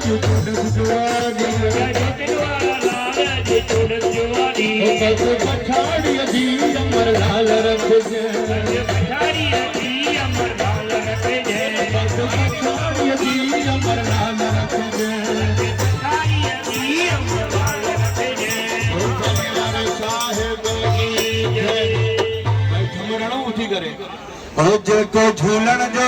जी चुड़स जुआनी पछाड़ी जी अमर लाल रख पछाड़ी जी अमर लाल रख ओ जेको झूलन जो